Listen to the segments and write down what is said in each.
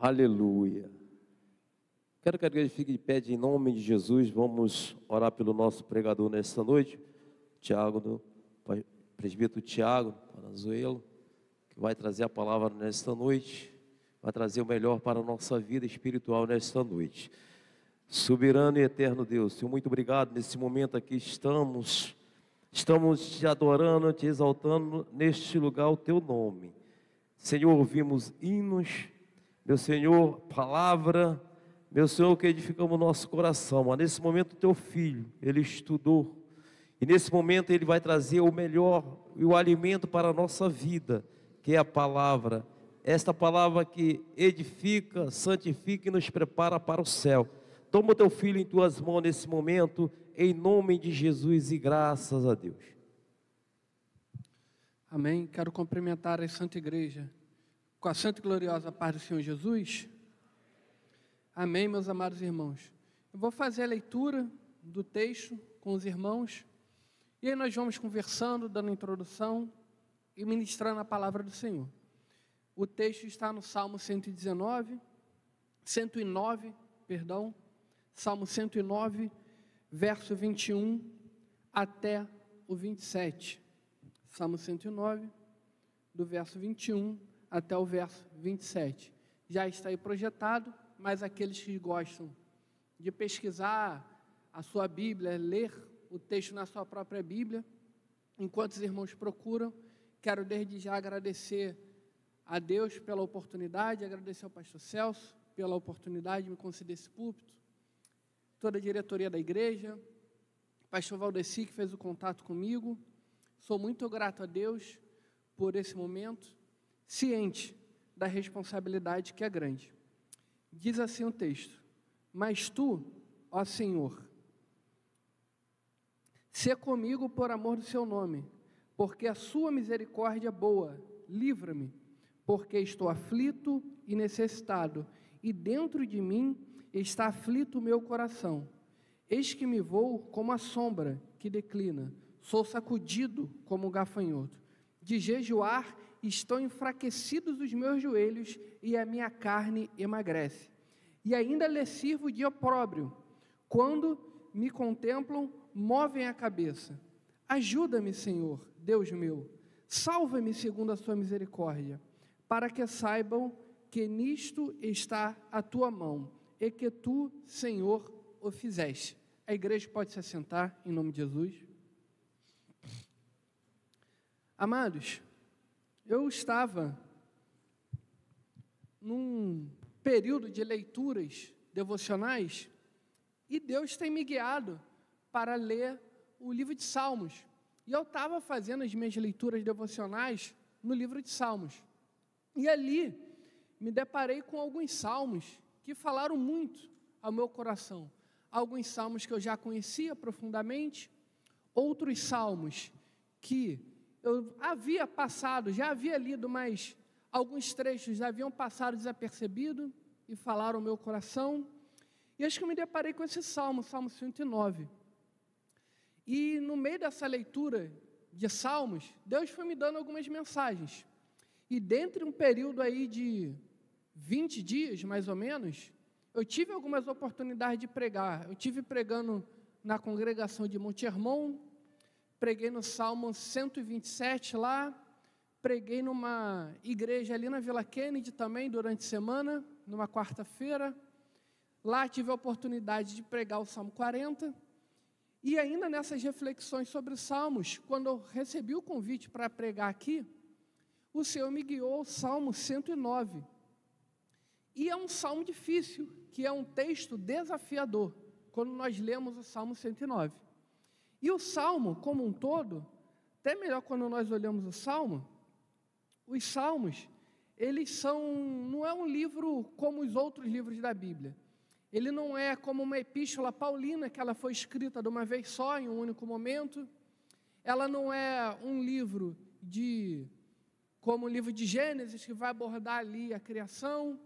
Aleluia. Quero que a igreja fique de pé em nome de Jesus. Vamos orar pelo nosso pregador nesta noite, presbítero Tiago Parazuelo, que vai trazer a palavra nesta noite, vai trazer o melhor para a nossa vida espiritual nesta noite. Soberano e eterno Deus, Senhor, muito obrigado. Nesse momento aqui estamos te adorando, te exaltando neste lugar o teu nome. Senhor, ouvimos hinos, meu Senhor, palavra, meu Senhor, que edificamos o nosso coração. Mas nesse momento o teu filho, ele estudou, e nesse momento ele vai trazer o melhor e o alimento para a nossa vida, que é a palavra, esta palavra que edifica, santifica e nos prepara para o céu. Toma o teu filho em tuas mãos nesse momento, em nome de Jesus, e graças a Deus. Amém. Quero cumprimentar a Santa Igreja com a santa e gloriosa paz do Senhor Jesus. Amém, meus amados irmãos. Eu vou fazer a leitura do texto com os irmãos, e aí nós vamos conversando, dando introdução e ministrando a palavra do Senhor. O texto está no Salmo 109, Salmo 109, verso 21 até o 27. Salmo 109, do verso 21 até o verso 27. Já está aí projetado, mas aqueles que gostam de pesquisar a sua Bíblia, ler o texto na sua própria Bíblia, enquanto os irmãos procuram, quero desde já agradecer a Deus pela oportunidade, agradecer ao pastor Celso pela oportunidade de me conceder esse púlpito, toda a diretoria da igreja, pastor Valdeci, que fez o contato comigo. Sou muito grato a Deus por esse momento, ciente da responsabilidade que é grande. Diz assim o texto: mas tu, ó Senhor, sê comigo por amor do seu nome, porque a sua misericórdia é boa, livra-me, porque estou aflito e necessitado, e dentro de mim está aflito o meu coração. Eis que me vou como a sombra que declina, sou sacudido como um gafanhoto. De jejuar estão enfraquecidos os meus joelhos, e a minha carne emagrece. E ainda lhe sirvo de opróbrio. Quando me contemplam, movem a cabeça. Ajuda-me, Senhor, Deus meu, salva-me segundo a sua misericórdia, para que saibam que nisto está a tua mão, e que tu, Senhor, o fizeste. A igreja pode se assentar, em nome de Jesus. Amados, eu estava num período de leituras devocionais, e Deus tem me guiado para ler o livro de Salmos. E eu estava fazendo as minhas leituras devocionais no livro de Salmos. E ali me deparei com alguns salmos que falaram muito ao meu coração. Alguns salmos que eu já conhecia profundamente, outros salmos que eu havia passado, já havia lido, mas alguns trechos já haviam passado desapercebido e falaram ao meu coração. E acho que eu me deparei com esse salmo, Salmo 109. E no meio dessa leitura de salmos, Deus foi me dando algumas mensagens. E dentro de um período aí de 20 dias, mais ou menos, eu tive algumas oportunidades de pregar. Eu tive pregando na congregação de Monte Hermon, preguei no Salmo 127 lá, preguei numa igreja ali na Vila Kennedy também durante a semana, numa quarta-feira. Lá tive a oportunidade de pregar o Salmo 40. E ainda nessas reflexões sobre os Salmos, quando eu recebi o convite para pregar aqui, o Senhor me guiou ao Salmo 109. E é um salmo difícil, que é um texto desafiador, quando nós lemos o Salmo 109. E o Salmo, como um todo, até melhor quando nós olhamos o Salmo, os Salmos, não é um livro como os outros livros da Bíblia. Ele não é como uma epístola paulina, que ela foi escrita de uma vez só, em um único momento. Ela não é um livro como o livro de Gênesis, que vai abordar ali a criação.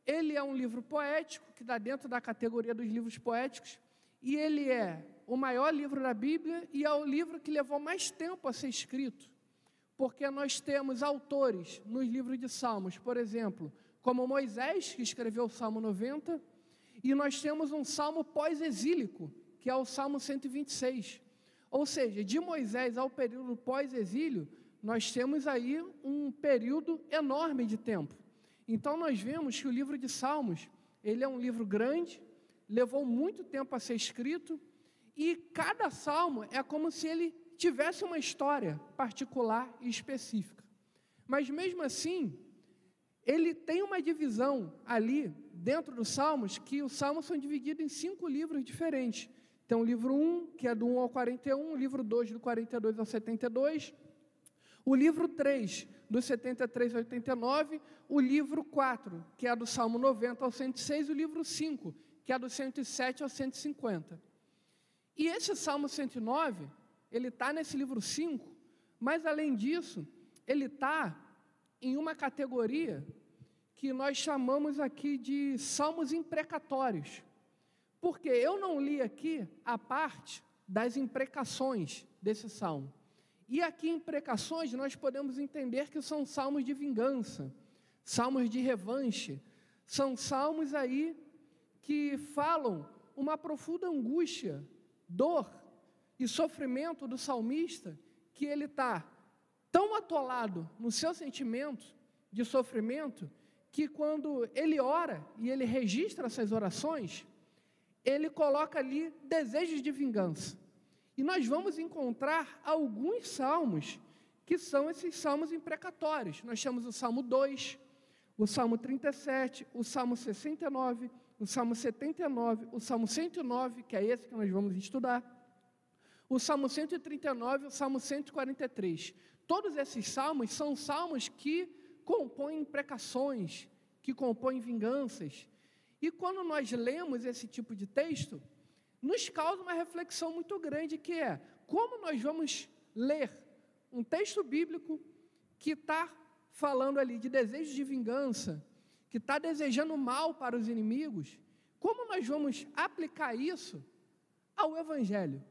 Ele é um livro poético, que está dentro da categoria dos livros poéticos, e ele é o maior livro da Bíblia, e é o livro que levou mais tempo a ser escrito, porque nós temos autores nos livros de Salmos, por exemplo, como Moisés, que escreveu o Salmo 90, e nós temos um salmo pós-exílico, que é o Salmo 126. Ou seja, de Moisés ao período pós-exílio, nós temos aí um período enorme de tempo. Então, nós vemos que o livro de Salmos, ele é um livro grande, levou muito tempo a ser escrito, e cada salmo é como se ele tivesse uma história particular e específica. Mas, mesmo assim, ele tem uma divisão ali, dentro dos salmos, que os salmos são divididos em 5 livros diferentes. Então, o livro 1, que é do 1 ao 41, o livro 2, do 42 ao 72, o livro 3, do 73 ao 89, o livro 4, que é do Salmo 90 ao 106, o livro 5, que é do 107 ao 150. E esse Salmo 109, ele está nesse livro 5, mas, além disso, ele está em uma categoria que nós chamamos aqui de salmos imprecatórios. Porque eu não li aqui a parte das imprecações desse salmo. E aqui, imprecações, nós podemos entender que são salmos de vingança, salmos de revanche, são salmos aí que falam uma profunda angústia, dor e sofrimento do salmista, que ele está tão atolado no seu sentimento de sofrimento, que quando ele ora e ele registra essas orações, ele coloca ali desejos de vingança. E nós vamos encontrar alguns salmos que são esses salmos imprecatórios. Nós temos o Salmo 2, o Salmo 37, o Salmo 69, o Salmo 79, o Salmo 109, que é esse que nós vamos estudar, o Salmo 139 e o Salmo 143. Todos esses salmos são salmos que compõem imprecações, que compõem vinganças. E quando nós lemos esse tipo de texto, nos causa uma reflexão muito grande, que é como nós vamos ler um texto bíblico que está falando ali de desejo de vingança, que está desejando mal para os inimigos, como nós vamos aplicar isso ao Evangelho?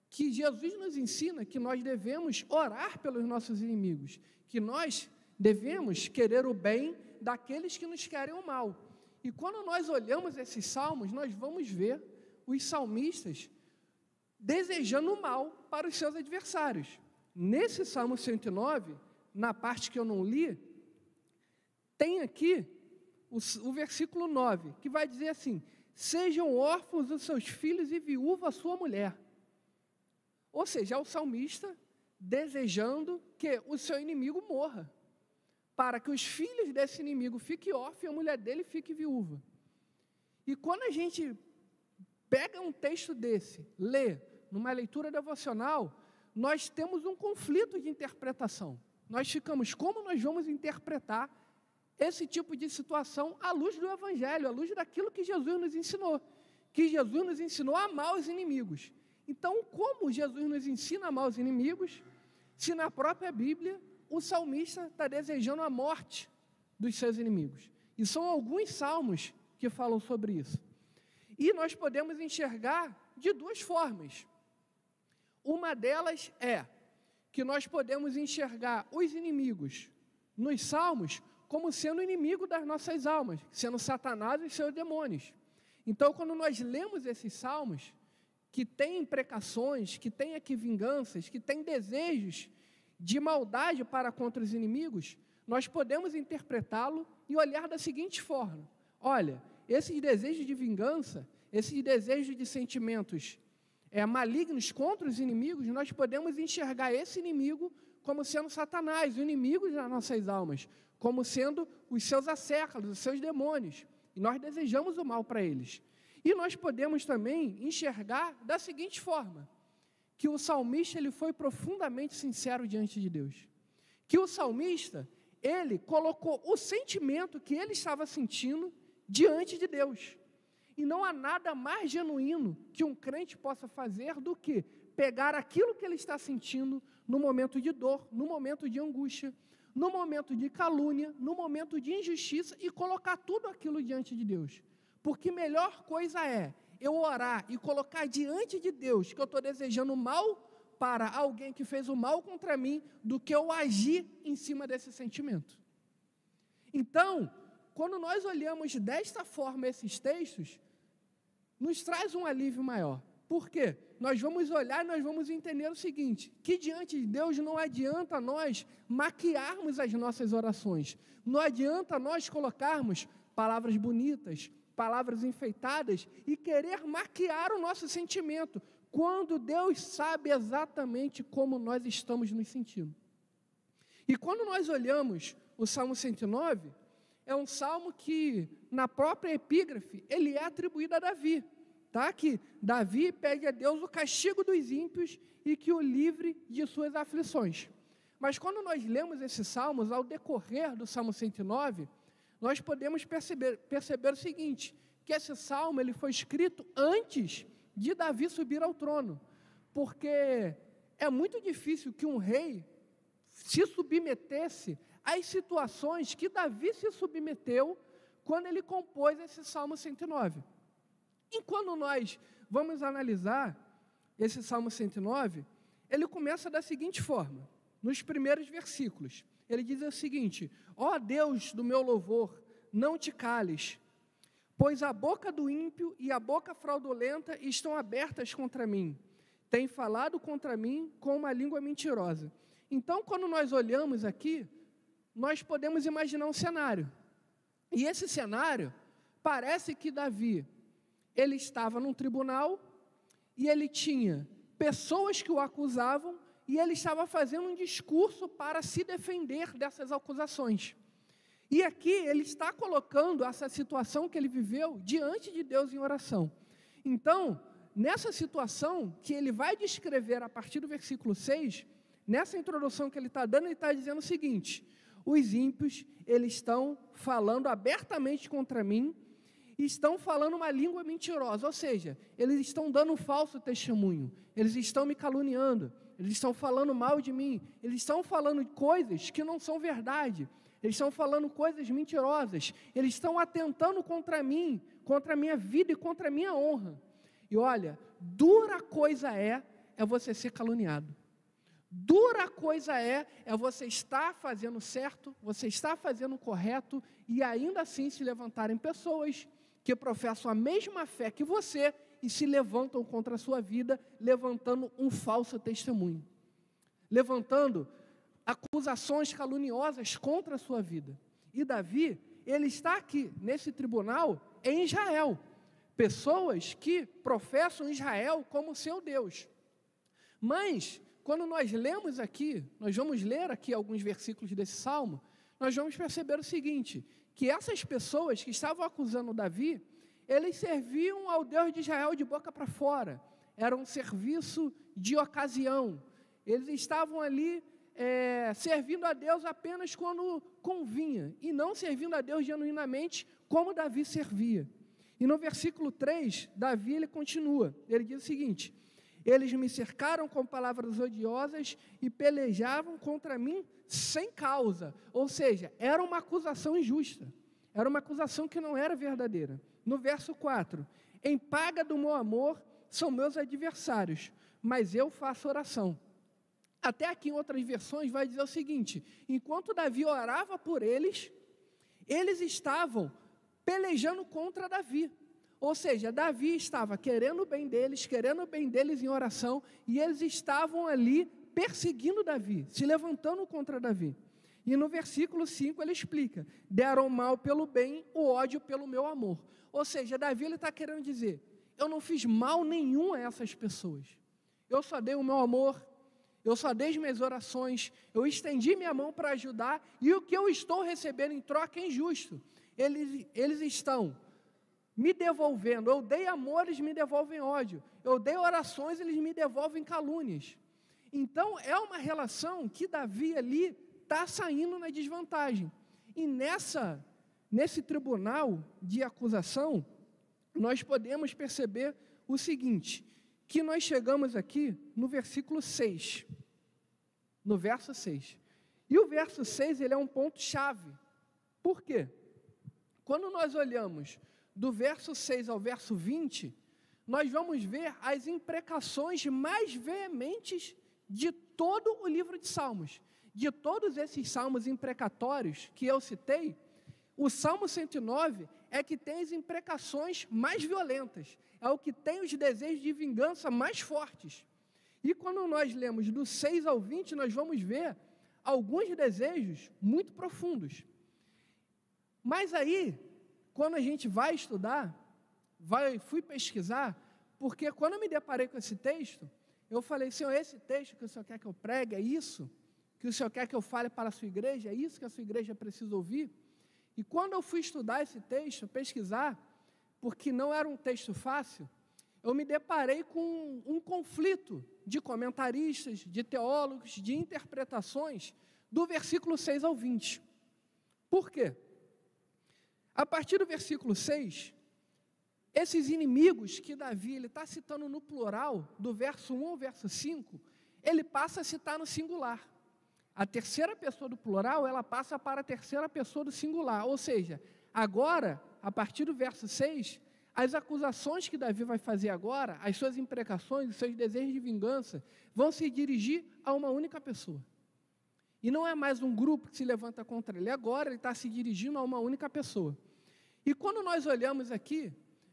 Que Jesus nos ensina que nós devemos orar pelos nossos inimigos, que nós devemos querer o bem daqueles que nos querem o mal. E quando nós olhamos esses salmos, nós vamos ver os salmistas desejando o mal para os seus adversários. Nesse Salmo 109, na parte que eu não li, tem aqui o versículo 9, que vai dizer assim: sejam órfãos os seus filhos e viúva a sua mulher. Ou seja, é o salmista desejando que o seu inimigo morra, para que os filhos desse inimigo fiquem órfãos e a mulher dele fique viúva. E quando a gente pega um texto desse, lê, numa leitura devocional, nós temos um conflito de interpretação. Nós ficamos, como nós vamos interpretar esse tipo de situação à luz do Evangelho, à luz daquilo que Jesus nos ensinou, que Jesus nos ensinou a amar os inimigos. Então, como Jesus nos ensina a amar os inimigos, se na própria Bíblia o salmista está desejando a morte dos seus inimigos? E são alguns salmos que falam sobre isso. E nós podemos enxergar de duas formas. Uma delas é que nós podemos enxergar os inimigos nos salmos como sendo inimigo das nossas almas, sendo Satanás e seus demônios. Então, quando nós lemos esses salmos, que tem imprecações, que tem aqui vinganças, que tem desejos de maldade para contra os inimigos, nós podemos interpretá-lo e olhar da seguinte forma: olha, esses desejos de vingança, esses desejos de sentimentos malignos contra os inimigos, nós podemos enxergar esse inimigo como sendo Satanás, o inimigo das nossas almas, como sendo os seus acéfalos, os seus demônios, e nós desejamos o mal para eles. E nós podemos também enxergar da seguinte forma: que o salmista ele foi profundamente sincero diante de Deus. Que o salmista, ele colocou o sentimento que ele estava sentindo diante de Deus. E não há nada mais genuíno que um crente possa fazer do que pegar aquilo que ele está sentindo no momento de dor, no momento de angústia, no momento de calúnia, no momento de injustiça, e colocar tudo aquilo diante de Deus. Porque melhor coisa é eu orar e colocar diante de Deus que eu estou desejando mal para alguém que fez o mal contra mim, do que eu agir em cima desse sentimento. Então, quando nós olhamos desta forma esses textos, nos traz um alívio maior. Por quê? Nós vamos olhar e nós vamos entender o seguinte, que diante de Deus não adianta nós maquiarmos as nossas orações, não adianta nós colocarmos palavras bonitas, palavras enfeitadas e querer maquiar o nosso sentimento, quando Deus sabe exatamente como nós estamos nos sentindo. E quando nós olhamos o Salmo 109, é um salmo que, na própria epígrafe, ele é atribuído a Davi. Tá? Que Davi pede a Deus o castigo dos ímpios e que o livre de suas aflições. Mas quando nós lemos esses salmos, ao decorrer do Salmo 109, nós podemos perceber o seguinte, que esse salmo ele foi escrito antes de Davi subir ao trono, porque é muito difícil que um rei se submetesse às situações que Davi se submeteu quando ele compôs esse Salmo 109. E quando nós vamos analisar esse Salmo 109, ele começa da seguinte forma, nos primeiros versículos. Ele diz o seguinte, ó Deus do meu louvor, não te cales, pois a boca do ímpio e a boca fraudulenta estão abertas contra mim. Tem falado contra mim com uma língua mentirosa. Então, quando nós olhamos aqui, nós podemos imaginar um cenário. E esse cenário, parece que Davi, ele estava num tribunal e ele tinha pessoas que o acusavam e ele estava fazendo um discurso para se defender dessas acusações. E aqui ele está colocando essa situação que ele viveu diante de Deus em oração. Então, nessa situação que ele vai descrever a partir do versículo 6, nessa introdução que ele está dando, ele está dizendo o seguinte, os ímpios, eles estão falando abertamente contra mim, estão falando uma língua mentirosa, ou seja, eles estão dando um falso testemunho, eles estão me caluniando, eles estão falando mal de mim, eles estão falando coisas que não são verdade, eles estão falando coisas mentirosas, eles estão atentando contra mim, contra a minha vida e contra a minha honra. E olha, dura coisa é você ser caluniado. Dura coisa é você estar fazendo certo, você estar fazendo o correto e ainda assim se levantarem pessoas que professam a mesma fé que você e se levantam contra a sua vida, levantando um falso testemunho, levantando acusações caluniosas contra a sua vida. E Davi, ele está aqui, nesse tribunal, em Israel. Pessoas que professam Israel como seu Deus. Mas, quando nós lemos aqui, nós vamos ler aqui alguns versículos desse salmo, nós vamos perceber o seguinte, que essas pessoas que estavam acusando Davi, eles serviam ao Deus de Israel de boca para fora, era um serviço de ocasião, eles estavam ali servindo a Deus apenas quando convinha, e não servindo a Deus genuinamente como Davi servia. E no versículo 3, Davi ele continua, ele diz o seguinte, eles me cercaram com palavras odiosas e pelejavam contra mim sem causa. Ou seja, era uma acusação injusta. Era uma acusação que não era verdadeira. No verso 4, em paga do meu amor são meus adversários, mas eu faço oração. Até aqui em outras versões vai dizer o seguinte, enquanto Davi orava por eles, eles estavam pelejando contra Davi. Ou seja, Davi estava querendo o bem deles em oração, e eles estavam ali perseguindo Davi, se levantando contra Davi. E no versículo 5 ele explica, deram mal pelo bem, o ódio pelo meu amor. Ou seja, Davi está querendo dizer, eu não fiz mal nenhum a essas pessoas. Eu só dei o meu amor, eu só dei as minhas orações, eu estendi minha mão para ajudar, e o que eu estou recebendo em troca é injusto. Eles estão me devolvendo, eu dei amor, eles me devolvem ódio, eu dei orações, eles me devolvem calúnias. Então, é uma relação que Davi ali está saindo na desvantagem. E nesse tribunal de acusação, nós podemos perceber o seguinte, que nós chegamos aqui no versículo 6, no verso 6. E o verso 6, ele é um ponto-chave. Por quê? Quando nós olhamos do verso 6 ao verso 20, nós vamos ver as imprecações mais veementes de todo o livro de Salmos. De todos esses salmos imprecatórios que eu citei, O Salmo 109 é que tem as imprecações mais violentas, é o que tem os desejos de vingança mais fortes. E quando nós lemos do 6 ao 20, nós vamos ver alguns desejos muito profundos. Mas aí, quando a gente vai estudar, fui pesquisar, porque quando eu me deparei com esse texto, eu falei, Senhor, esse texto que o Senhor quer que eu pregue, é isso? Que o Senhor quer que eu fale para a sua igreja, é isso que a sua igreja precisa ouvir? E quando eu fui estudar esse texto, pesquisar, porque não era um texto fácil, eu me deparei com um conflito de comentaristas, de teólogos, de interpretações do versículo 6 ao 20. Por quê? A partir do versículo 6, esses inimigos que Davi está citando no plural, do verso 1 ao verso 5, ele passa a citar no singular. A terceira pessoa do plural, ela passa para a terceira pessoa do singular. Ou seja, agora, a partir do verso 6, as acusações que Davi vai fazer agora, as suas imprecações, os seus desejos de vingança, vão se dirigir a uma única pessoa. E não é mais um grupo que se levanta contra ele. Agora ele está se dirigindo a uma única pessoa. E quando nós olhamos aqui,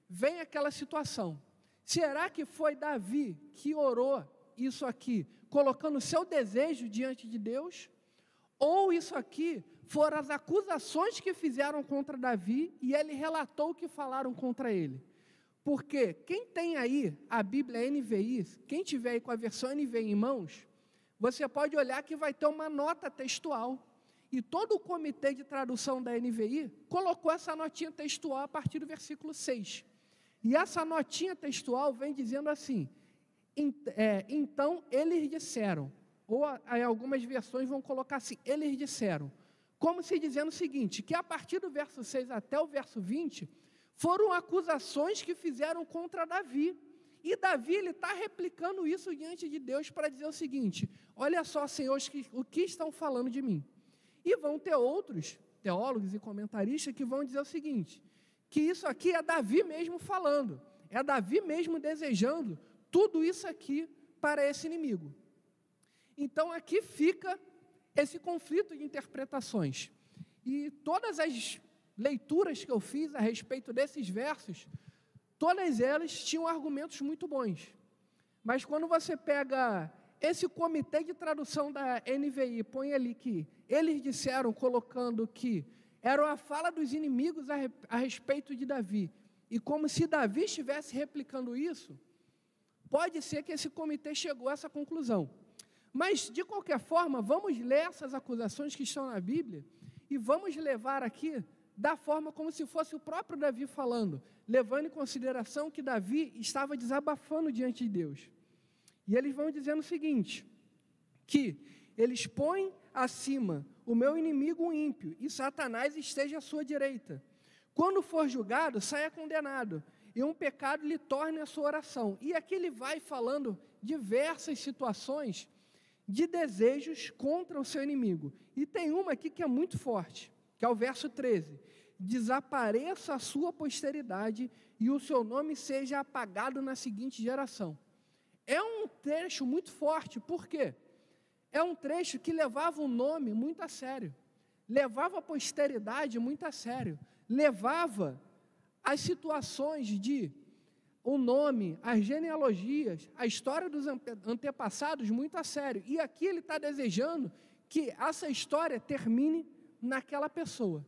vem aquela situação. Será que foi Davi que orou isso aqui, colocando o seu desejo diante de Deus? Ou isso aqui foram as acusações que fizeram contra Davi e ele relatou o que falaram contra ele? Porque quem tem aí a Bíblia NVI, quem tiver aí com a versão NVI em mãos, você pode olhar que vai ter uma nota textual. E todo o comitê de tradução da NVI colocou essa notinha textual a partir do versículo 6. E essa notinha textual vem dizendo assim, então eles disseram, ou aí algumas versões vão colocar assim, eles disseram, como se dizendo o seguinte, que a partir do verso 6 até o verso 20, foram acusações que fizeram contra Davi. E Davi está replicando isso diante de Deus para dizer o seguinte, olha só, Senhor, o que estão falando de mim? E vão ter outros teólogos e comentaristas que vão dizer o seguinte, que isso aqui é Davi mesmo falando, é Davi mesmo desejando tudo isso aqui para esse inimigo. Então aqui fica esse conflito de interpretações. E todas as leituras que eu fiz a respeito desses versos, todas elas tinham argumentos muito bons. Mas quando você pega esse comitê de tradução da NVI, põe ali que eles disseram, colocando que era a fala dos inimigos a respeito de Davi, e como se Davi estivesse replicando isso, pode ser que esse comitê chegou a essa conclusão. Mas, de qualquer forma, vamos ler essas acusações que estão na Bíblia e vamos levar aqui da forma como se fosse o próprio Davi falando, levando em consideração que Davi estava desabafando diante de Deus. E eles vão dizendo o seguinte, que eles põem acima o meu inimigo ímpio e Satanás esteja à sua direita. Quando for julgado, saia condenado, e um pecado lhe torne a sua oração. E aqui ele vai falando diversas situações de desejos contra o seu inimigo. E tem uma aqui que é muito forte, que é o verso 13. Desapareça a sua posteridade e o seu nome seja apagado na seguinte geração. É um trecho muito forte, por quê? É um trecho que levava o nome muito a sério, levava a posteridade muito a sério, levava as situações de o nome, as genealogias, a história dos antepassados muito a sério. E aqui ele está desejando que essa história termine naquela pessoa.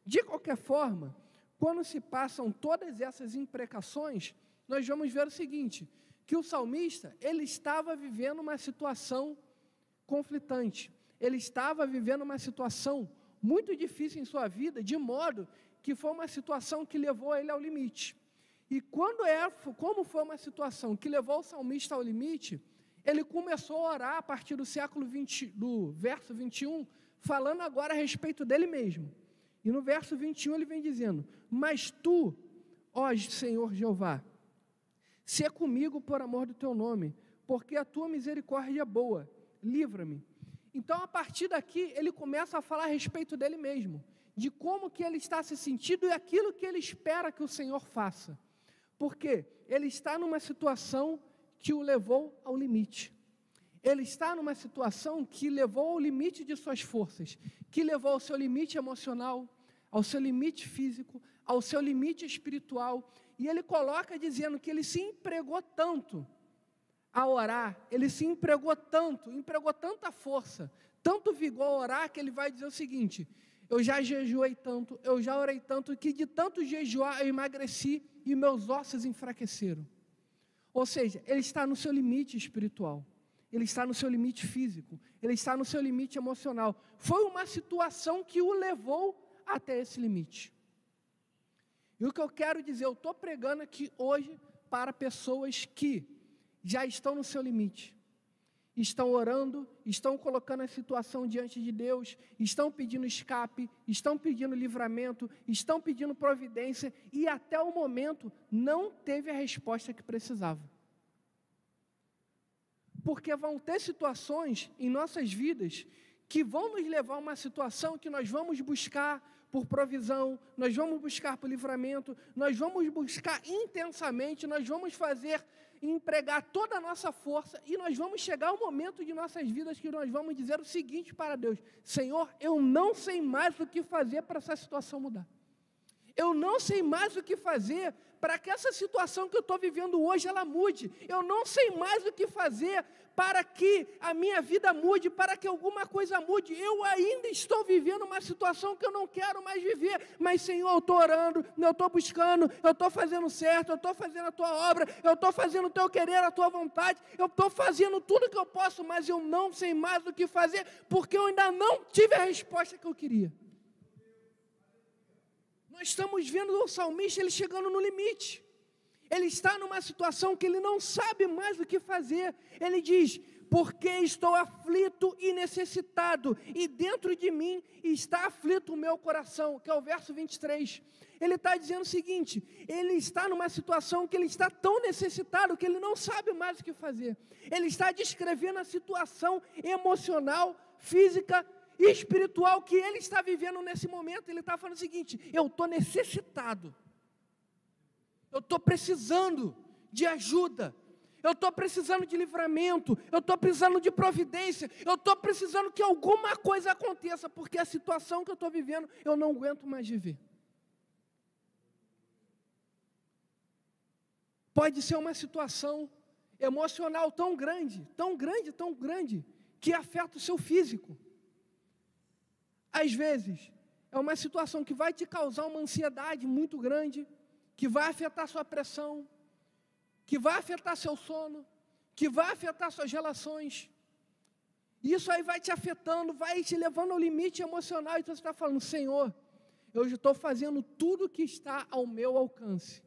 De qualquer forma, quando se passam todas essas imprecações, nós vamos ver o seguinte, que o salmista, ele estava vivendo uma situação conflitante, ele estava vivendo uma situação muito difícil em sua vida, de modo que foi uma situação que levou ele ao limite. E como foi uma situação que levou o salmista ao limite, ele começou a orar a partir do do verso 21, falando agora a respeito dele mesmo. E no verso 21 ele vem dizendo, mas tu, ó Senhor Jeová, sê comigo por amor do teu nome, porque a tua misericórdia é boa, livra-me. Então, a partir daqui, ele começa a falar a respeito dele mesmo, de como que ele está se sentindo e aquilo que ele espera que o Senhor faça. Porque ele está numa situação que o levou ao limite. Ele está numa situação que levou ao limite de suas forças, que levou ao seu limite emocional, ao seu limite físico, ao seu limite espiritual, e ele coloca dizendo que ele se empregou tanto a orar, ele se empregou tanta força, tanto vigor a orar, que ele vai dizer o seguinte: eu já jejuei tanto, eu já orei tanto, que de tanto jejuar eu emagreci e meus ossos enfraqueceram. Ou seja, ele está no seu limite espiritual, ele está no seu limite físico, ele está no seu limite emocional. Foi uma situação que o levou até esse limite. E o que eu quero dizer, eu estou pregando aqui hoje para pessoas que já estão no seu limite, estão orando, estão colocando a situação diante de Deus, estão pedindo escape, estão pedindo livramento, estão pedindo providência, e até o momento não teve a resposta que precisava. Porque vão ter situações em nossas vidas que vão nos levar a uma situação que nós vamos buscar por provisão, nós vamos buscar por livramento, nós vamos buscar intensamente, nós vamos fazer, empregar toda a nossa força, e nós vamos chegar ao momento de nossas vidas que nós vamos dizer o seguinte para Deus: Senhor, eu não sei mais o que fazer para essa situação mudar. Eu não sei mais o que fazer para que essa situação que eu estou vivendo hoje, ela mude. Eu não sei mais o que fazer para que a minha vida mude, para que alguma coisa mude. Eu ainda estou vivendo uma situação que eu não quero mais viver. Mas, Senhor, eu estou orando, eu estou buscando, eu estou fazendo certo, eu estou fazendo a Tua obra, eu estou fazendo o Teu querer, a Tua vontade, eu estou fazendo tudo que eu posso, mas eu não sei mais o que fazer, porque eu ainda não tive a resposta que eu queria. Nós estamos vendo o salmista, ele chegando no limite. Ele está numa situação que ele não sabe mais o que fazer. Ele diz: porque estou aflito e necessitado, e dentro de mim está aflito o meu coração, que é o verso 23. Ele está dizendo o seguinte: ele está numa situação que ele está tão necessitado, que ele não sabe mais o que fazer. Ele está descrevendo a situação emocional, física e espiritual que ele está vivendo nesse momento. Ele está falando o seguinte: eu estou necessitado, eu estou precisando de ajuda, eu estou precisando de livramento, eu estou precisando de providência, eu estou precisando que alguma coisa aconteça, porque a situação que eu estou vivendo, eu não aguento mais viver. Pode ser uma situação emocional tão grande, que afeta o seu físico. Às vezes, é uma situação que vai te causar uma ansiedade muito grande, que vai afetar sua pressão, que vai afetar seu sono, que vai afetar suas relações. Isso aí vai te afetando, vai te levando ao limite emocional, então você está falando: Senhor, eu estou fazendo tudo o que está ao meu alcance,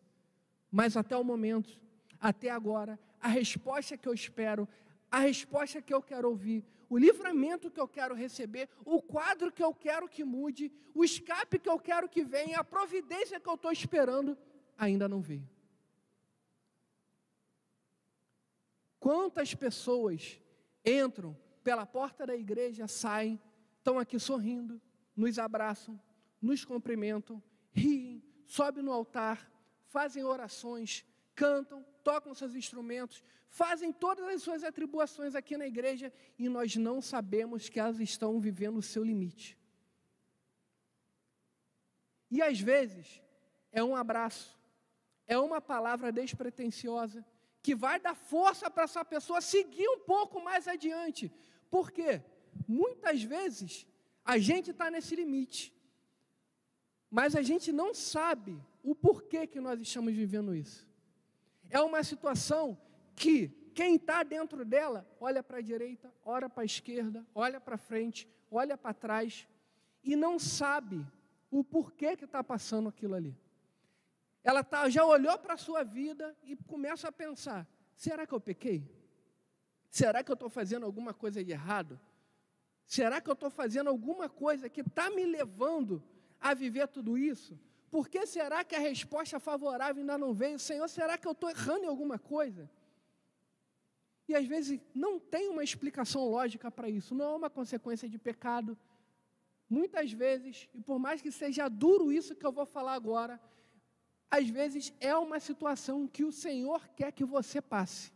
mas até o momento, até agora, a resposta que eu espero, a resposta que eu quero ouvir, o livramento que eu quero receber, o quadro que eu quero que mude, o escape que eu quero que venha, a providência que eu estou esperando, ainda não veio. Quantas pessoas entram pela porta da igreja, saem, estão aqui sorrindo, nos abraçam, nos cumprimentam, riem, sobem no altar, fazem orações, cantam, tocam seus instrumentos, fazem todas as suas atribuições aqui na igreja, e nós não sabemos que elas estão vivendo o seu limite. E às vezes, é um abraço, é uma palavra despretensiosa, que vai dar força para essa pessoa seguir um pouco mais adiante. Por quê? Muitas vezes, a gente está nesse limite, mas a gente não sabe o porquê que nós estamos vivendo isso. É uma situação que quem está dentro dela, olha para a direita, olha para a esquerda, olha para frente, olha para trás, e não sabe o porquê que está passando aquilo ali. Ela já olhou para a sua vida e começa a pensar: será que eu pequei? Será que eu estou fazendo alguma coisa de errado? Será que eu estou fazendo alguma coisa que está me levando a viver tudo isso? Por que será que a resposta favorável ainda não veio? Senhor, será que eu estou errando em alguma coisa? E às vezes não tem uma explicação lógica para isso, não é uma consequência de pecado. Muitas vezes, e por mais que seja duro isso que eu vou falar agora, às vezes é uma situação que o Senhor quer que você passe.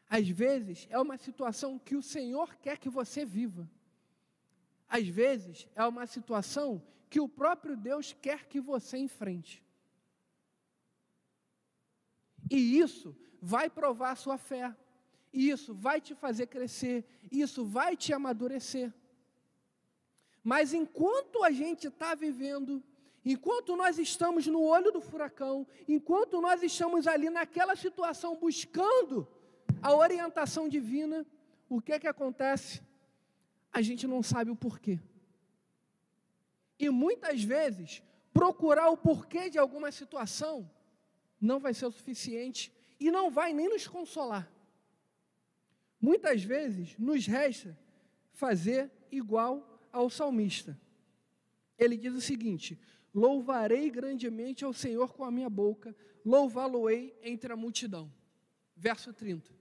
Às vezes é uma situação que o Senhor quer que você viva. Às vezes, é uma situação que o próprio Deus quer que você enfrente. E isso vai provar a sua fé. Isso vai te fazer crescer. Isso vai te amadurecer. Mas enquanto a gente está vivendo, enquanto nós estamos no olho do furacão, enquanto nós estamos ali naquela situação buscando a orientação divina, o que acontece? A gente não sabe o porquê. E muitas vezes, procurar o porquê de alguma situação não vai ser o suficiente e não vai nem nos consolar. Muitas vezes, nos resta fazer igual ao salmista. Ele diz o seguinte: louvarei grandemente ao Senhor com a minha boca, louvá-lo-ei entre a multidão. Verso 30.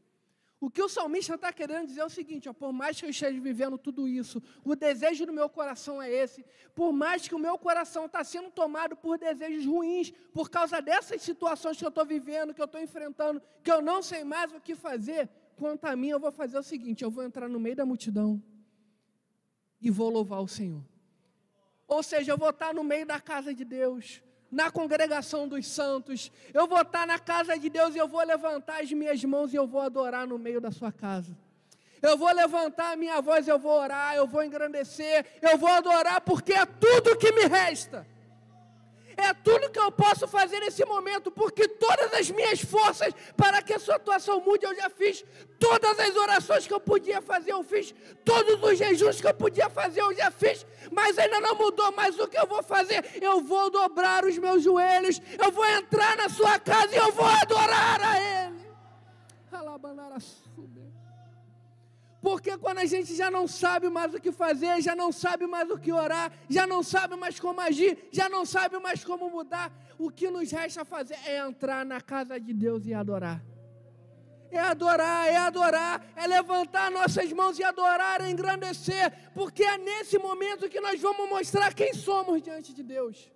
O que o salmista está querendo dizer é o seguinte: por mais que eu esteja vivendo tudo isso, o desejo do meu coração é esse, por mais que o meu coração está sendo tomado por desejos ruins, por causa dessas situações que eu estou vivendo, que eu estou enfrentando, que eu não sei mais o que fazer, quanto a mim eu vou fazer o seguinte: eu vou entrar no meio da multidão e vou louvar o Senhor. Ou seja, eu vou estar no meio da casa de Deus, na congregação dos santos, eu vou estar na casa de Deus e eu vou levantar as minhas mãos e eu vou adorar no meio da sua casa. Eu vou levantar a minha voz, eu vou orar, eu vou engrandecer, eu vou adorar, porque é tudo que me resta. É tudo que eu posso fazer nesse momento, porque todas as minhas forças para que a sua atuação mude, eu já fiz. Todas as orações que eu podia fazer, eu fiz. Todos os jejuns que eu podia fazer, eu já fiz. Mas ainda não mudou. Mas o que eu vou fazer? Eu vou dobrar os meus joelhos, eu vou entrar na sua casa e eu vou adorar a Ele. Porque quando a gente já não sabe mais o que fazer, já não sabe mais o que orar, já não sabe mais como agir, já não sabe mais como mudar, o que nos resta fazer é entrar na casa de Deus e adorar. É adorar, é levantar nossas mãos e adorar, é engrandecer, porque é nesse momento que nós vamos mostrar quem somos diante de Deus.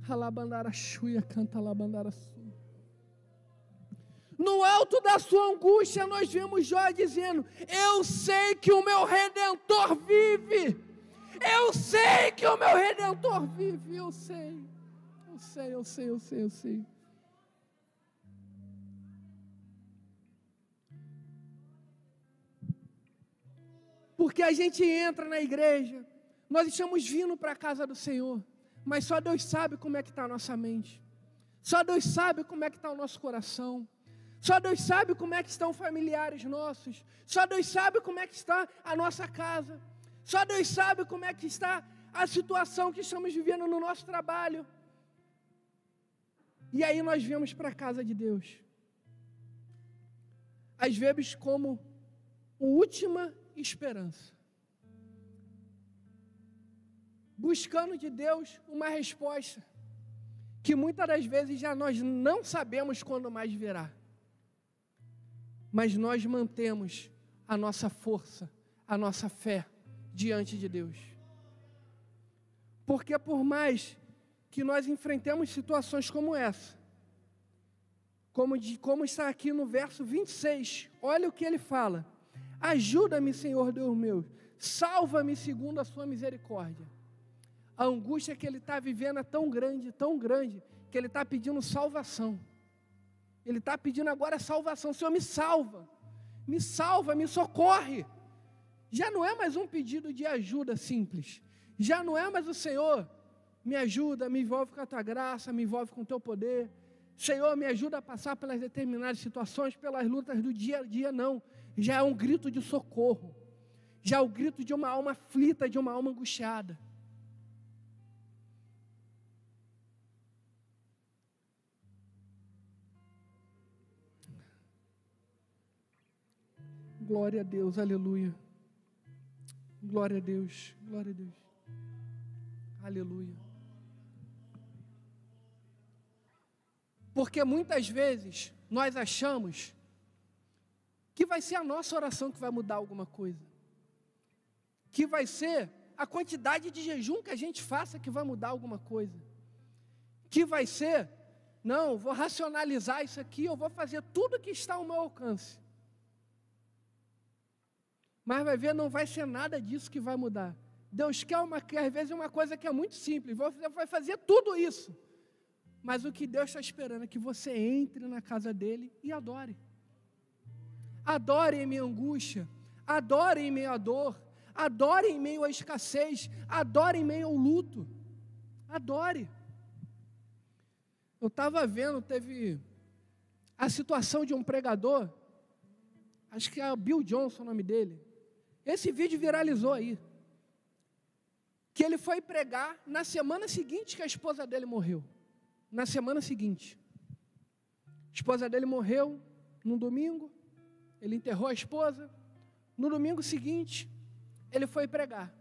Alabandara chuia, canta alabandara su. No alto da sua angústia, nós vemos Jó dizendo: eu sei que o meu Redentor vive. Eu sei que o meu Redentor vive. Eu sei. Porque a gente entra na igreja, nós estamos vindo para a casa do Senhor, mas só Deus sabe como é que está a nossa mente. Só Deus sabe como é que está o nosso coração. Só Deus sabe como é que estão familiares nossos. Só Deus sabe como é que está a nossa casa. Só Deus sabe como é que está a situação que estamos vivendo no nosso trabalho. E aí nós viemos para a casa de Deus. Às vezes como última esperança. Buscando de Deus uma resposta que muitas das vezes já nós não sabemos quando mais virá. Mas nós mantemos a nossa força, a nossa fé diante de Deus. Porque por mais que nós enfrentemos situações como essa, como está aqui no verso 26, olha o que ele fala: ajuda-me, Senhor Deus meu, salva-me segundo a sua misericórdia. A angústia que ele está vivendo é tão grande, que ele está pedindo salvação. Ele está pedindo agora salvação. Senhor, me salva, me socorre. Já não é mais um pedido de ajuda simples. Já não é mais o Senhor, me ajuda, me envolve com a tua graça, me envolve com o teu poder. Senhor, me ajuda a passar pelas determinadas situações, pelas lutas do dia a dia, não. Já é um grito de socorro. Já é o grito de uma alma aflita, de uma alma angustiada. Glória a Deus, aleluia. Glória a Deus, glória a Deus. Aleluia. Porque muitas vezes nós achamos que vai ser a nossa oração que vai mudar alguma coisa. Que vai ser a quantidade de jejum que a gente faça que vai mudar alguma coisa. Que vai ser, não, vou racionalizar isso aqui, eu vou fazer tudo que está ao meu alcance. Mas vai ver, não vai ser nada disso que vai mudar. Deus quer às vezes uma coisa que é muito simples, você vai fazer tudo isso. Mas o que Deus está esperando é que você entre na casa dele e adore. Adore em meio à angústia, adore em meio à dor, adore em meio à escassez, adore em meio ao luto. Adore. Eu estava vendo, teve a situação de um pregador, acho que é o Bill Johnson o nome dele. Esse vídeo viralizou aí. Que ele foi pregar na semana seguinte que a esposa dele morreu. Na semana seguinte. A esposa dele morreu no domingo, ele enterrou a esposa. No domingo seguinte, ele foi pregar.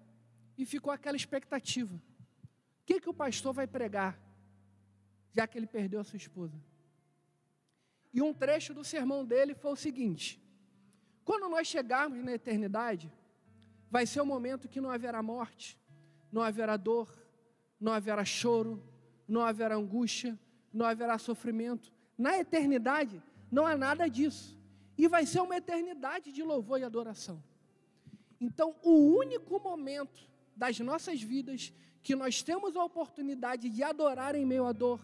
E ficou aquela expectativa. O que o pastor vai pregar, já que ele perdeu a sua esposa? E um trecho do sermão dele foi o seguinte: quando nós chegarmos na eternidade, vai ser o momento que não haverá morte, não haverá dor, não haverá choro, não haverá angústia, não haverá sofrimento. Na eternidade não há nada disso. E vai ser uma eternidade de louvor e adoração. Então, o único momento das nossas vidas que nós temos a oportunidade de adorar em meio à dor,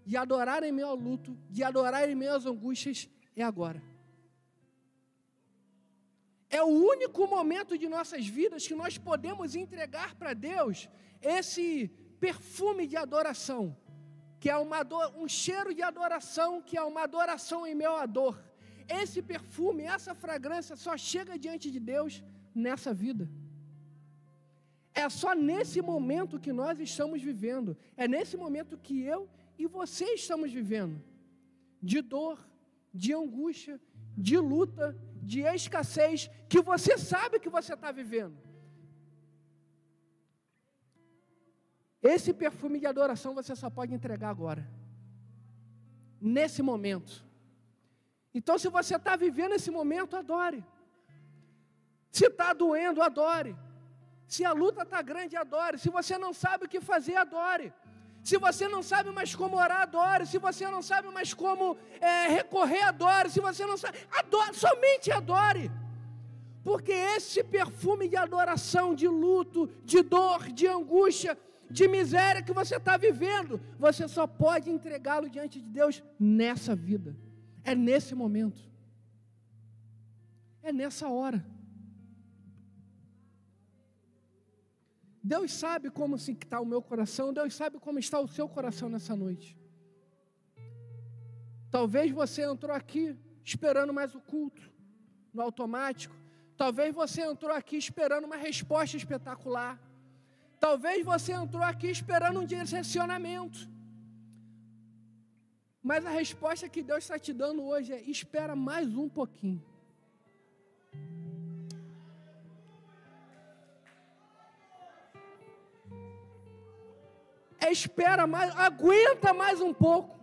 de adorar em meio ao luto, de adorar em meio às angústias, é agora. É o único momento de nossas vidas que nós podemos entregar para Deus esse perfume de adoração, que é um cheiro de adoração, que é uma adoração em meio à dor. Esse perfume, essa fragrância só chega diante de Deus nessa vida. É só nesse momento que nós estamos vivendo. É nesse momento que eu e você estamos vivendo. De dor, de angústia, de luta, de escassez, que você sabe que você está vivendo. Esse perfume de adoração você só pode entregar agora. Nesse momento. Então, se você está vivendo esse momento, adore. Se está doendo, adore. Se a luta está grande, adore. Se você não sabe o que fazer, adore. Se você não sabe mais como orar, adore. Se você não sabe mais como recorrer, adore. Se você não sabe, adore, somente adore. Porque esse perfume de adoração, de luto, de dor, de angústia, de miséria que você está vivendo, você só pode entregá-lo diante de Deus nessa vida. É nesse momento. É nessa hora. Deus sabe como está o meu coração, Deus sabe como está o seu coração nessa noite. Talvez você entrou aqui esperando mais o culto, no automático. Talvez você entrou aqui esperando uma resposta espetacular. Talvez você entrou aqui esperando um direcionamento. Mas a resposta que Deus está te dando hoje é: espera mais um pouquinho. Espera mais, aguenta mais um pouco.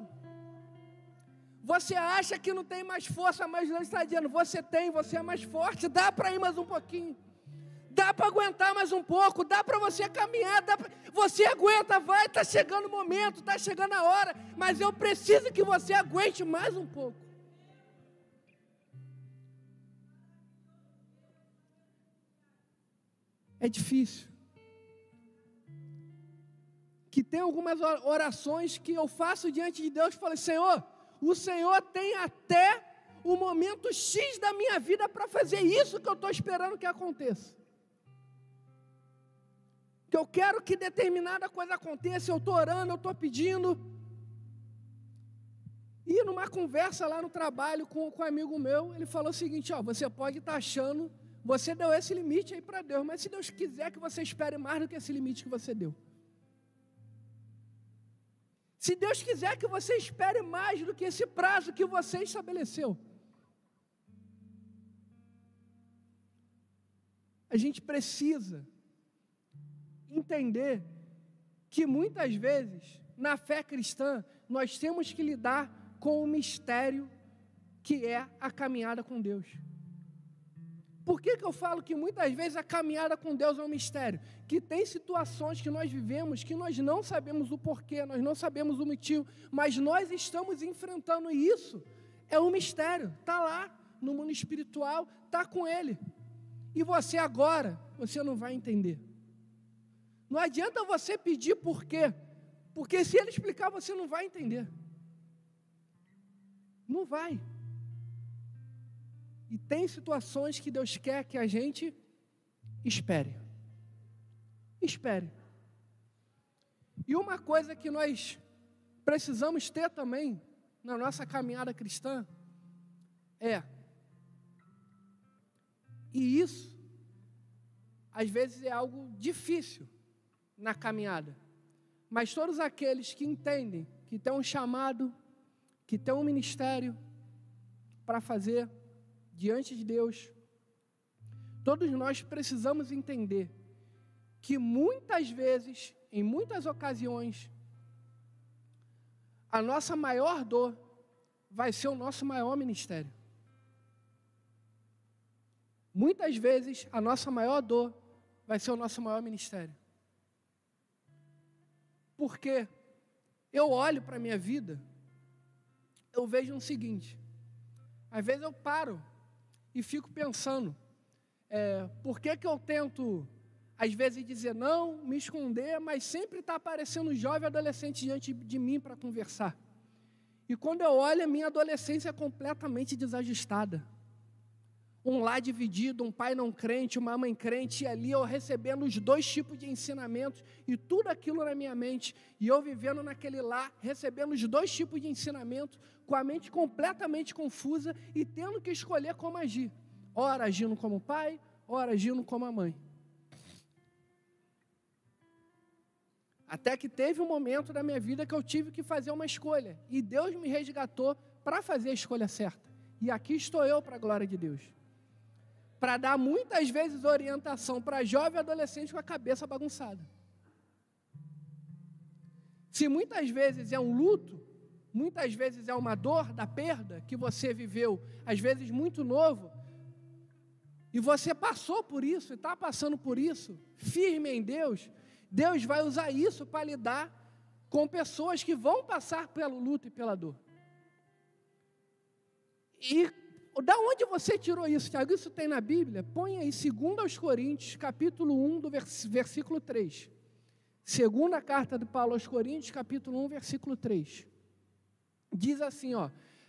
Você acha que não tem mais força, mas Deus está dizendo: você tem, você é mais forte, dá para ir mais um pouquinho. Dá para aguentar mais um pouco, dá para você caminhar, você aguenta, vai, está chegando o momento, está chegando a hora, mas eu preciso que você aguente mais um pouco. É difícil. Que tem algumas orações que eu faço diante de Deus e falo: Senhor, o Senhor tem até o momento X da minha vida para fazer isso que eu estou esperando que aconteça. Que eu quero que determinada coisa aconteça, eu estou orando, eu estou pedindo. E numa conversa lá no trabalho com um amigo meu, ele falou o seguinte: você pode estar achando, você deu esse limite aí para Deus, mas se Deus quiser que você espere mais do que esse limite que você deu. Se Deus quiser que você espere mais do que esse prazo que você estabeleceu. A gente precisa entender que muitas vezes, na fé cristã, nós temos que lidar com o mistério que é a caminhada com Deus. Por que eu falo que muitas vezes a caminhada com Deus é um mistério? Que tem situações que nós vivemos que nós não sabemos o porquê, nós não sabemos o motivo, mas nós estamos enfrentando isso. É um mistério, está lá no mundo espiritual, está com Ele. E você agora, você não vai entender. Não adianta você pedir por quê, porque se ele explicar, você não vai entender. Não vai. E tem situações que Deus quer que a gente espere. Espere. E uma coisa que nós precisamos ter também na nossa caminhada cristã e isso às vezes é algo difícil na caminhada, mas todos aqueles que entendem que tem um chamado, que tem um ministério para fazer diante de Deus, todos nós precisamos entender que muitas vezes, em muitas ocasiões, a nossa maior dor vai ser o nosso maior ministério. Muitas vezes, a nossa maior dor vai ser o nosso maior ministério. Porque eu olho para a minha vida, eu vejo o seguinte, às vezes eu paro e fico pensando, por que eu tento, às vezes, dizer não, me esconder, mas sempre está aparecendo um jovem adolescente diante de mim para conversar. E quando eu olho, a minha adolescência é completamente desajustada. Um lar dividido, um pai não crente, uma mãe crente, e ali eu recebendo os dois tipos de ensinamentos, e tudo aquilo na minha mente, e eu vivendo naquele lar, recebendo os dois tipos de ensinamento, com a mente completamente confusa, e tendo que escolher como agir. Ora agindo como pai, ora agindo como a mãe. Até que teve um momento da minha vida que eu tive que fazer uma escolha, e Deus me resgatou para fazer a escolha certa. E aqui estou eu para a glória de Deus. Para dar muitas vezes orientação para jovem e adolescente com a cabeça bagunçada. Se muitas vezes é um luto, muitas vezes é uma dor da perda que você viveu, às vezes muito novo, e você passou por isso, está passando por isso, firme em Deus, Deus vai usar isso para lidar com pessoas que vão passar pelo luto e pela dor. E da onde você tirou isso, Tiago? Isso tem na Bíblia? Põe aí 2 Coríntios, capítulo 1, do versículo 3. Segunda carta de Paulo aos Coríntios, capítulo 1, versículo 3. Diz assim,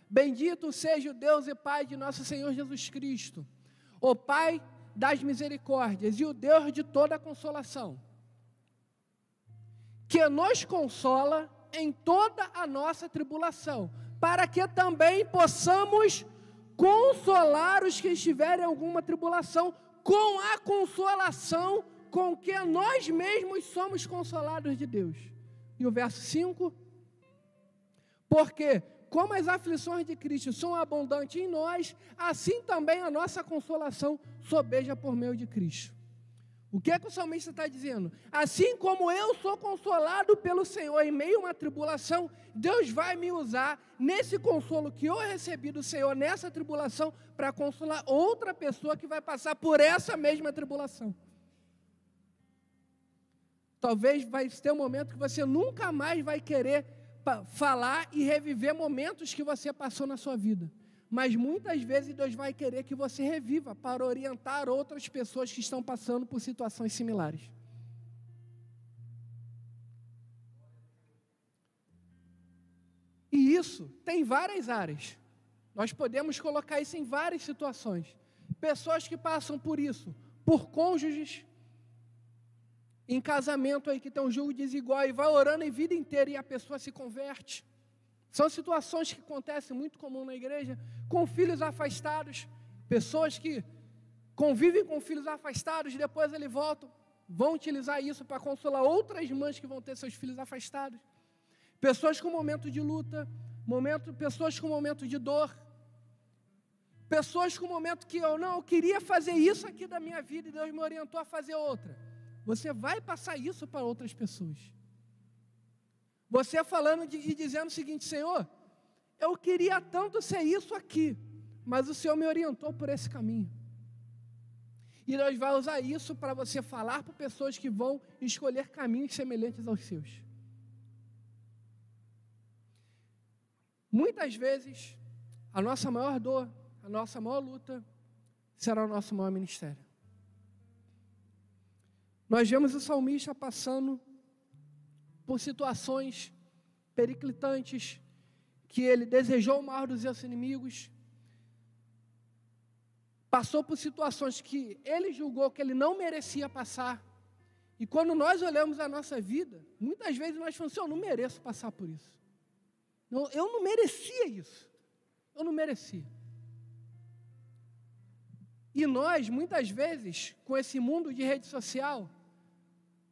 bendito seja o Deus e Pai de nosso Senhor Jesus Cristo, o Pai das misericórdias e o Deus de toda a consolação, que nos consola em toda a nossa tribulação, para que também possamos consolar os que estiverem em alguma tribulação, com a consolação com que nós mesmos somos consolados de Deus. E o verso 5, porque como as aflições de Cristo são abundantes em nós, assim também a nossa consolação sobeja por meio de Cristo. O que é que o salmista está dizendo? Assim como eu sou consolado pelo Senhor em meio a uma tribulação, Deus vai me usar nesse consolo que eu recebi do Senhor nessa tribulação para consolar outra pessoa que vai passar por essa mesma tribulação. Talvez vai ter um momento que você nunca mais vai querer falar e reviver momentos que você passou na sua vida. Mas muitas vezes Deus vai querer que você reviva para orientar outras pessoas que estão passando por situações similares. E isso tem várias áreas. Nós podemos colocar isso em várias situações. Pessoas que passam por isso, por cônjuges, em casamento aí que tem um julgo desigual e vai orando a vida inteira e a pessoa se converte. São situações que acontecem muito comum na igreja, com filhos afastados, pessoas que convivem com filhos afastados, depois eles vão utilizar isso para consolar outras mães que vão ter seus filhos afastados. Pessoas com momento de luta, pessoas com momento de dor, pessoas com momento que eu queria fazer isso aqui da minha vida e Deus me orientou a fazer outra. Você vai passar isso para outras pessoas. Você falando e dizendo o seguinte: Senhor, eu queria tanto ser isso aqui, mas o Senhor me orientou por esse caminho. E Deus vai usar isso para você falar para pessoas que vão escolher caminhos semelhantes aos seus. Muitas vezes, a nossa maior dor, a nossa maior luta, será o nosso maior ministério. Nós vemos o salmista passando por situações periclitantes, que ele desejou o maior dos seus inimigos, passou por situações que ele julgou que ele não merecia passar. E quando nós olhamos a nossa vida, muitas vezes nós falamos assim, eu não mereço passar por isso. Não, eu não merecia isso. Eu não merecia. E nós, muitas vezes, com esse mundo de rede social,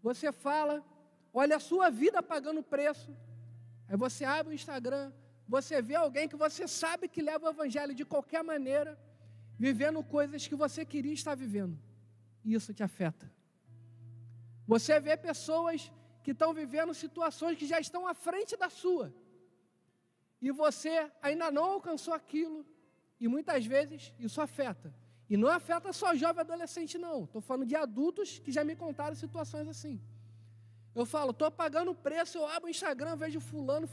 você fala, olha a sua vida pagando preço. Aí você abre o Instagram, você vê alguém que você sabe que leva o evangelho de qualquer maneira, vivendo coisas que você queria estar vivendo. E isso te afeta. Você vê pessoas que estão vivendo situações que já estão à frente da sua. E você ainda não alcançou aquilo. E muitas vezes isso afeta. E não afeta só jovem e adolescente, não. Estou falando de adultos que já me contaram situações assim. Eu falo, estou pagando preço, eu abro o Instagram, vejo fulano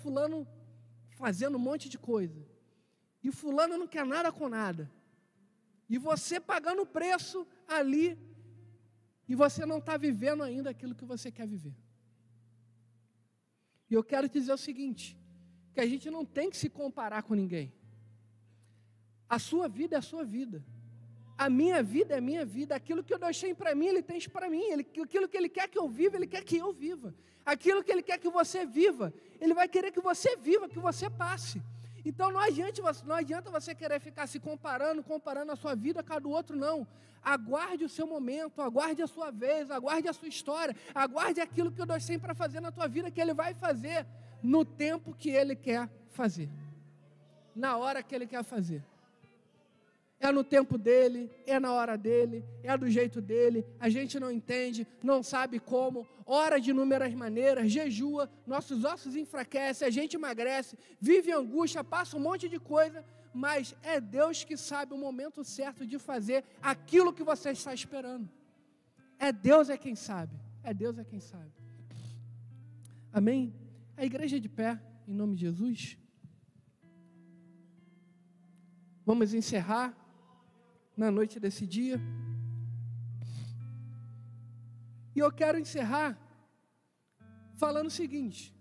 fazendo um monte de coisa. E fulano não quer nada com nada. E você pagando preço ali, e você não está vivendo ainda aquilo que você quer viver. E eu quero te dizer o seguinte, que a gente não tem que se comparar com ninguém. A sua vida é a sua vida. A minha vida é a minha vida. Aquilo que Deus tem para mim, Ele tem para mim. Aquilo que Ele quer que eu viva, Ele quer que eu viva. Aquilo que Ele quer que você viva, Ele vai querer que você viva, que você passe. Então não adianta você querer ficar se comparando a sua vida com a do outro, não. Aguarde o seu momento, aguarde a sua vez, aguarde a sua história, aguarde aquilo que Deus tem para fazer na tua vida, que Ele vai fazer no tempo que Ele quer fazer. Na hora que Ele quer fazer. É no tempo dele, é na hora dele, é do jeito dele, a gente não entende, não sabe como, ora de inúmeras maneiras, jejua, nossos ossos enfraquecem, a gente emagrece, vive angústia, passa um monte de coisa, mas é Deus que sabe o momento certo de fazer aquilo que você está esperando. É Deus é quem sabe, Amém? A igreja de pé, em nome de Jesus. Vamos encerrar na noite desse dia. E eu quero encerrar falando o seguinte: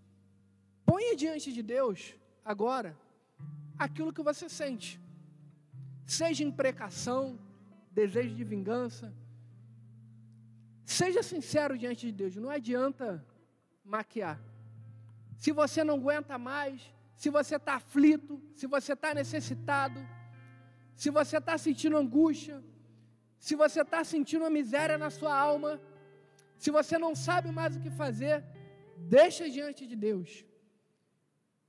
ponha diante de Deus agora aquilo que você sente, seja imprecação, desejo de vingança. Seja sincero diante de Deus, não adianta maquiar. Se você não aguenta mais, se você está aflito, se você está necessitado, se você está sentindo angústia, se você está sentindo uma miséria na sua alma, se você não sabe mais o que fazer, deixa diante de Deus.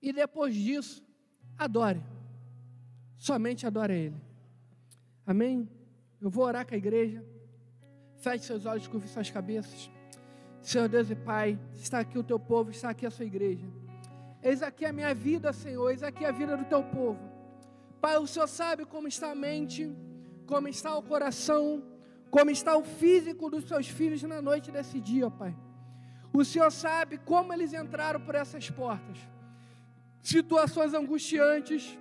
E depois disso, adore. Somente adore a Ele. Amém? Eu vou orar com a igreja. Feche seus olhos, curve suas cabeças. Senhor Deus e Pai, está aqui o Teu povo, está aqui a sua igreja. Eis aqui a minha vida, Senhor, eis aqui a vida do Teu povo. Pai, o Senhor sabe como está a mente, como está o coração, como está o físico dos seus filhos na noite desse dia, Pai. O Senhor sabe como eles entraram por essas portas. Situações angustiantes,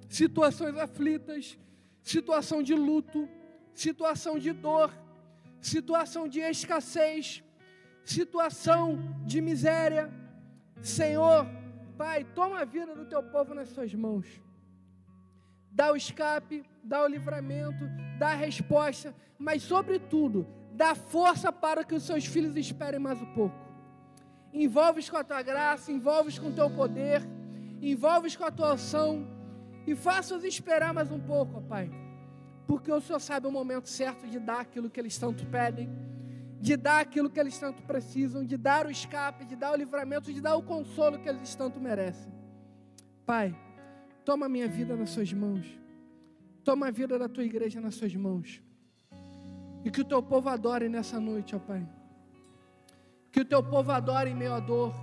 situações aflitas, situação de luto, situação de dor, situação de escassez, situação de miséria. Senhor, Pai, toma a vida do Teu povo nas Suas mãos. Dá o escape, dá o livramento, dá a resposta, mas sobretudo, dá força para que os seus filhos esperem mais um pouco. Envolve-os com a Tua graça, envolve-os com o Teu poder, envolve-os com a Tua ação e faça-os esperar mais um pouco, ó Pai, porque o Senhor sabe o momento certo de dar aquilo que eles tanto pedem, de dar aquilo que eles tanto precisam, de dar o escape, de dar o livramento, de dar o consolo que eles tanto merecem. Pai, toma a minha vida nas Suas mãos. Toma a vida da Tua igreja nas Suas mãos. E que o Teu povo adore nessa noite, ó Pai. Que o Teu povo adore em meio à dor.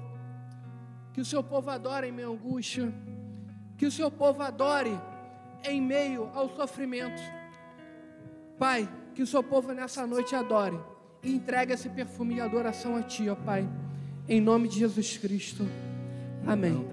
Que o Seu povo adore em meio à angústia. Que o Seu povo adore em meio ao sofrimento. Pai, que o Seu povo nessa noite adore. E entregue esse perfume de adoração a Ti, ó Pai. Em nome de Jesus Cristo. Amém.